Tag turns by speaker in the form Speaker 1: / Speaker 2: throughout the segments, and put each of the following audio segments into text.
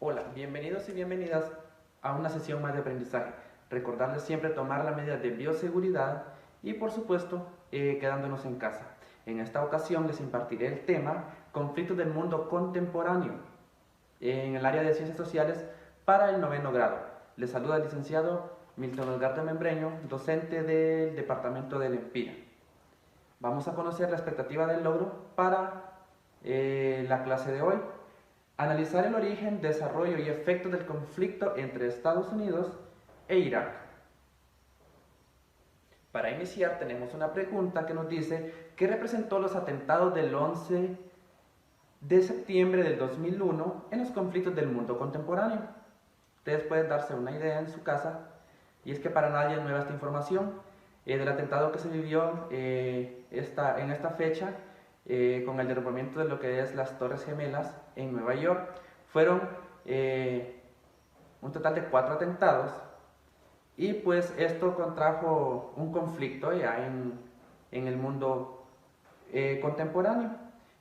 Speaker 1: Hola, bienvenidos y bienvenidas a una sesión más de aprendizaje. Recordarles siempre tomar las medidas de bioseguridad y por supuesto quedándonos en casa. En esta ocasión les impartiré el tema conflictos del mundo contemporáneo en el área de ciencias sociales para el 9º grado. Les saluda el licenciado Milton Edgardo Membreño, docente del departamento del EMPIA. Vamos a conocer la expectativa del logro para la clase de hoy. Analizar el origen, desarrollo y efectos del conflicto entre Estados Unidos e Irak. Para iniciar tenemos una pregunta que nos dice ¿qué representó los atentados del 11 de septiembre del 2001 en los conflictos del mundo contemporáneo? Ustedes pueden darse una idea en su casa, y es que para nadie es nueva esta información del atentado que se vivió en esta fecha con el derrumbamiento de lo que es las Torres Gemelas en Nueva York. Fueron un total de 4 atentados y pues esto contrajo un conflicto ya en el mundo contemporáneo,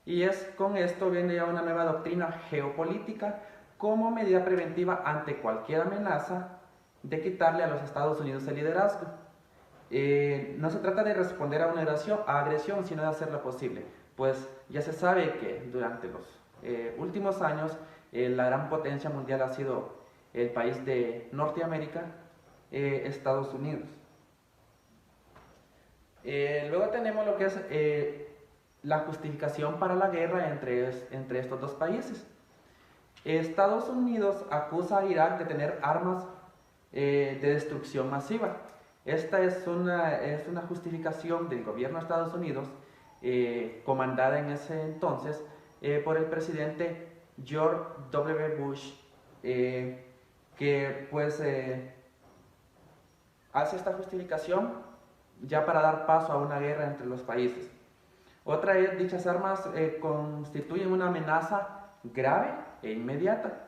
Speaker 1: y con esto viene ya una nueva doctrina geopolítica como medida preventiva ante cualquier amenaza de quitarle a los Estados Unidos el liderazgo. No se trata de responder a una agresión, sino de hacerlo posible, pues ya se sabe que durante los últimos años la gran potencia mundial ha sido el país de Norteamérica, Estados Unidos. Luego tenemos lo que es la justificación para la guerra entre estos dos países. Estados Unidos acusa a Irak de tener armas de destrucción masiva. Esta es una justificación del gobierno de Estados Unidos, comandada en ese entonces por el presidente George W. Bush, que pues hace esta justificación ya para dar paso a una guerra entre los países. Otra es, dichas armas constituyen una amenaza grave e inmediata.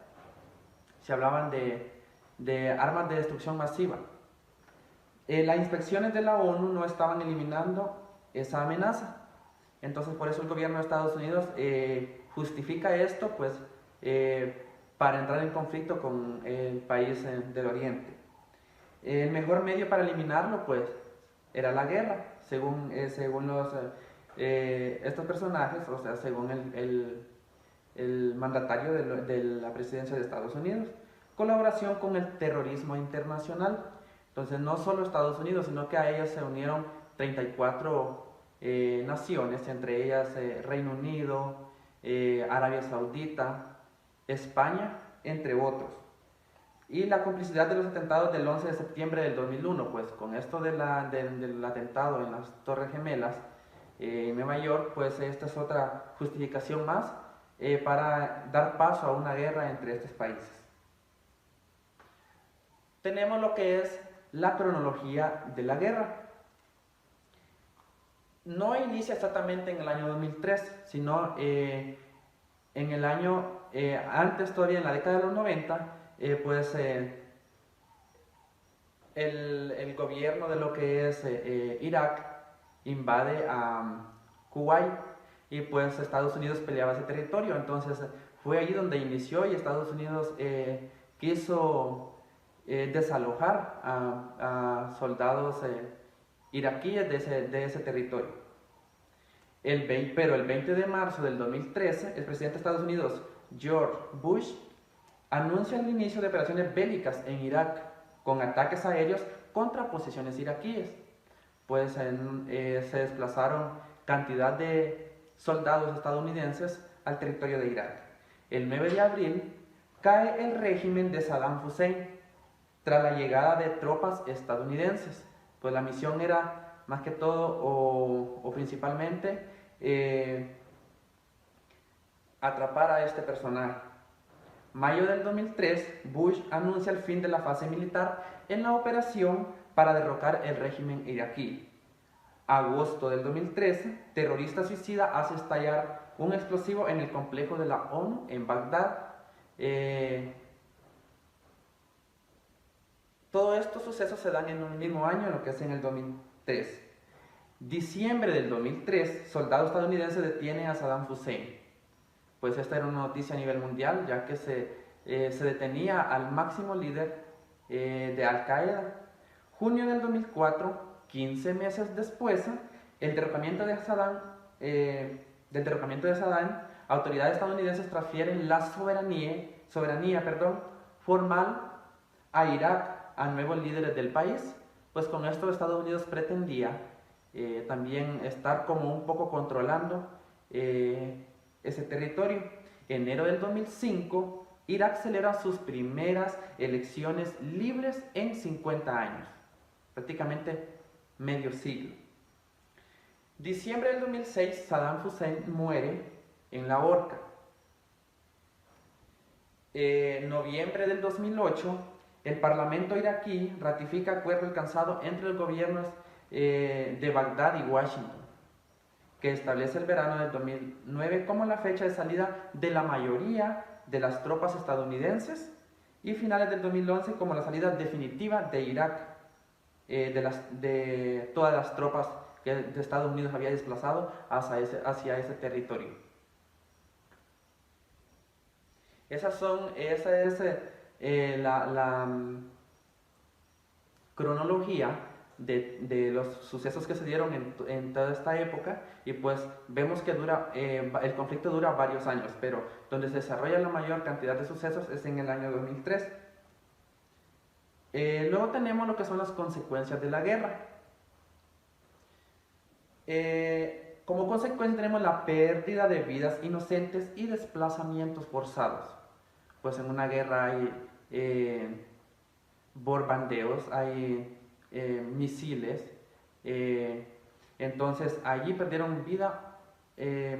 Speaker 1: Se hablaban de armas de destrucción masiva. Las inspecciones de la ONU no estaban eliminando esa amenaza. Entonces por eso el gobierno de Estados Unidos justifica esto pues para entrar en conflicto con el país del Oriente. El mejor medio para eliminarlo pues era la guerra, según estos personajes, o sea, según el mandatario de la presidencia de Estados Unidos. Colaboración con el terrorismo internacional. Entonces no solo Estados Unidos, sino que a ellos se unieron 34 naciones, entre ellas Reino Unido, Arabia Saudita, España, entre otros. Y la complicidad de los atentados del 11 de septiembre del 2001, pues con esto del atentado en las Torres Gemelas en Nueva York, pues esta es otra justificación más para dar paso a una guerra entre estos países. Tenemos lo que es la cronología de la guerra. No inicia exactamente en el año 2003, sino en el año antes, todavía en la década de los 90, pues el gobierno de lo que es Irak invade a Kuwait, y pues Estados Unidos peleaba ese territorio. Entonces fue allí donde inició, y Estados Unidos quiso desalojar a soldados iraquíes de ese territorio. Pero el 20 de marzo del 2013, el presidente de Estados Unidos, George Bush, anuncia el inicio de operaciones bélicas en Irak con ataques aéreos contra posiciones iraquíes. Pues se desplazaron cantidad de soldados estadounidenses al territorio de Irak. El 9 de abril cae el régimen de Saddam Hussein tras la llegada de tropas estadounidenses. Pues la misión era más que todo o principalmente atrapar a este personaje. Mayo del 2003, Bush anuncia el fin de la fase militar en la operación para derrocar el régimen iraquí. Agosto del 2013, terrorista suicida hace estallar un explosivo en el complejo de la ONU en Bagdad. Todos estos sucesos se dan en un mismo año, lo que es en el 2003. Diciembre del 2003, soldado estadounidense detiene a Saddam Hussein. Pues esta era una noticia a nivel mundial, ya que se detenía al máximo líder de Al Qaeda. Junio del 2004, 15 meses después, el derrocamiento de Saddam, autoridades estadounidenses transfieren la soberanía formal a Irak, a nuevos líderes del país. Pues con esto Estados Unidos pretendía también estar como un poco controlando ese territorio. Enero del 2005, Irak celebra sus primeras elecciones libres en 50 años, prácticamente medio siglo. Diciembre del 2006, Saddam Hussein muere en la horca. Noviembre del 2008, el Parlamento iraquí ratifica acuerdo alcanzado entre los gobiernos de Bagdad y Washington, que establece el verano del 2009 como la fecha de salida de la mayoría de las tropas estadounidenses y finales del 2011 como la salida definitiva de Irak, de todas las tropas que de Estados Unidos había desplazado hacia ese territorio. Esa es la cronología de los sucesos que se dieron en toda esta época, y pues vemos que el conflicto dura varios años, pero donde se desarrolla la mayor cantidad de sucesos es en el año 2003. Luego tenemos lo que son las consecuencias de la guerra. Como consecuencia tenemos la pérdida de vidas inocentes y desplazamientos forzados. Pues en una guerra hay bombardeos, hay misiles, entonces allí perdieron vida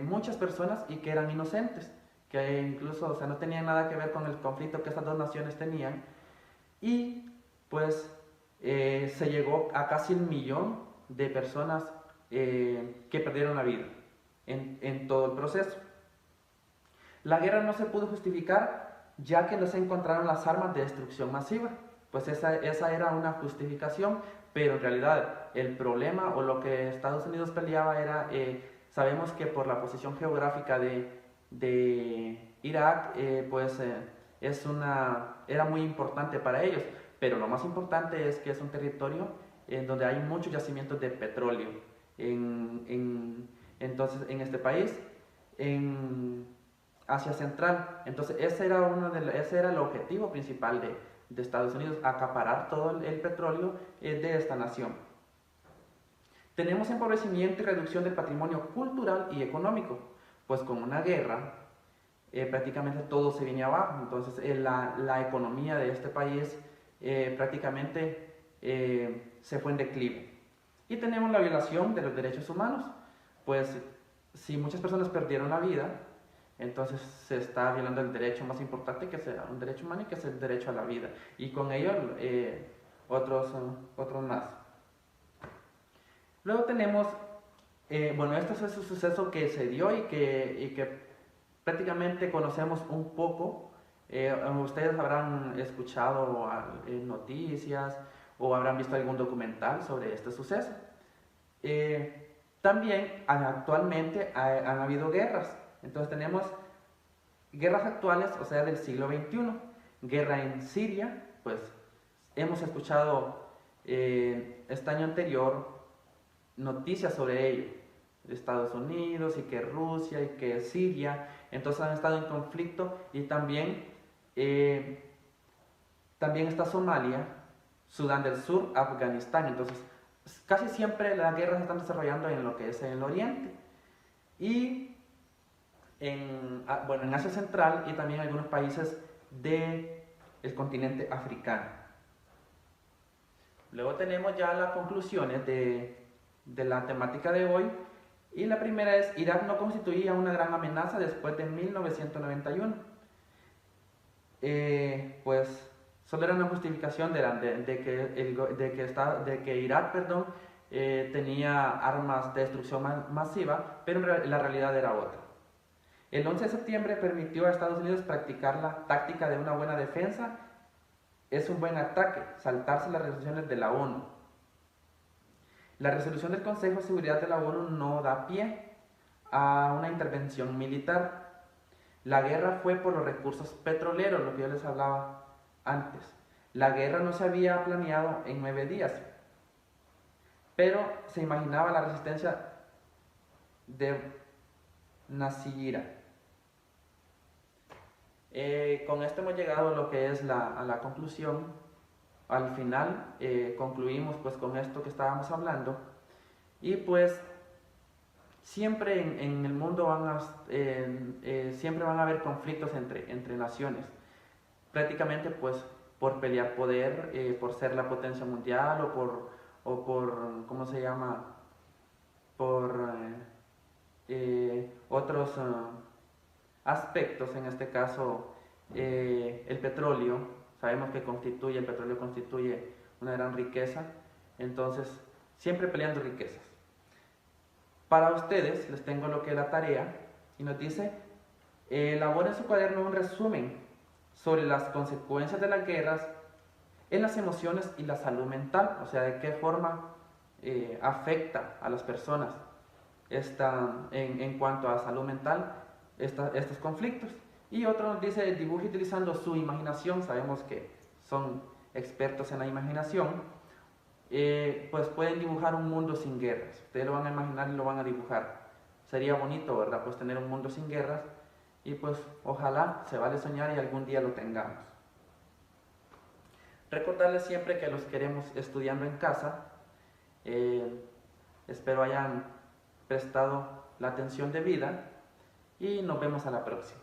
Speaker 1: muchas personas y que eran inocentes, que incluso no tenían nada que ver con el conflicto que estas dos naciones tenían, y pues se llegó a casi 1 millón de personas que perdieron la vida en todo el proceso. La guerra no se pudo justificar ya que no se encontraron las armas de destrucción masiva. Pues esa era una justificación, pero en realidad el problema o lo que Estados Unidos peleaba era, sabemos que por la posición geográfica de Irak, era muy importante para ellos, pero lo más importante es que es un territorio en donde hay muchos yacimientos de petróleo entonces en este país, en Asia Central. Entonces ese era el objetivo principal de Estados Unidos, acaparar todo el petróleo de esta nación. Tenemos empobrecimiento y reducción del patrimonio cultural y económico, pues con una guerra prácticamente todo se viene abajo. Entonces la economía de este país prácticamente se fue en declive. Y tenemos la violación de los derechos humanos, pues si muchas personas perdieron la vida, entonces se está violando el derecho más importante, que es un derecho humano, y que es el derecho a la vida, y con ello otros más. Luego tenemos, este es un suceso que se dio y que prácticamente conocemos un poco. Ustedes habrán escuchado noticias o habrán visto algún documental sobre este suceso. También actualmente han habido guerras. Entonces tenemos guerras actuales, o sea, del siglo XXI. Guerra en Siria, pues hemos escuchado este año anterior noticias sobre ello. Estados Unidos y que Rusia y que Siria, entonces han estado en conflicto, y también está Somalia, Sudán del Sur, Afganistán. Entonces casi siempre las guerras se están desarrollando en lo que es el oriente y en Asia Central, y también en algunos países del continente africano. Luego tenemos ya las conclusiones de la temática de hoy, y la primera es: Irak no constituía una gran amenaza después de 1991. Pues solo era una justificación de que Irak tenía armas de destrucción masiva, pero la realidad era otra. El 11 de septiembre permitió a Estados Unidos practicar la táctica de una buena defensa es un buen ataque, saltarse las resoluciones de la ONU. La resolución del Consejo de Seguridad de la ONU no da pie a una intervención militar. La guerra fue por los recursos petroleros, lo que yo les hablaba antes. La guerra no se había planeado en 9 días, pero se imaginaba la resistencia de Nasiriyah. Con esto hemos llegado a lo que es a la conclusión. Al final concluimos pues con esto que estábamos hablando, y pues siempre en el mundo siempre van a haber conflictos entre naciones, prácticamente pues por pelear poder, por ser la potencia mundial o por ¿cómo se llama? Por otros aspectos, en este caso el petróleo. Sabemos que el petróleo constituye una gran riqueza, entonces siempre peleando riquezas. Para ustedes les tengo lo que es la tarea, y nos dice: elabora en su cuaderno un resumen sobre las consecuencias de las guerras en las emociones y la salud mental, o sea, de qué forma afecta a las personas en cuanto a salud mental estos conflictos. Y otro nos dice: dibuje utilizando su imaginación. Sabemos que son expertos en la imaginación. Pues pueden dibujar un mundo sin guerras. Ustedes lo van a imaginar y lo van a dibujar. Sería bonito, ¿verdad? Pues tener un mundo sin guerras, y pues ojalá, se vale soñar y algún día lo tengamos. Recordarles siempre que los queremos estudiando en casa. Espero hayan prestado la atención debida, y nos vemos a la próxima.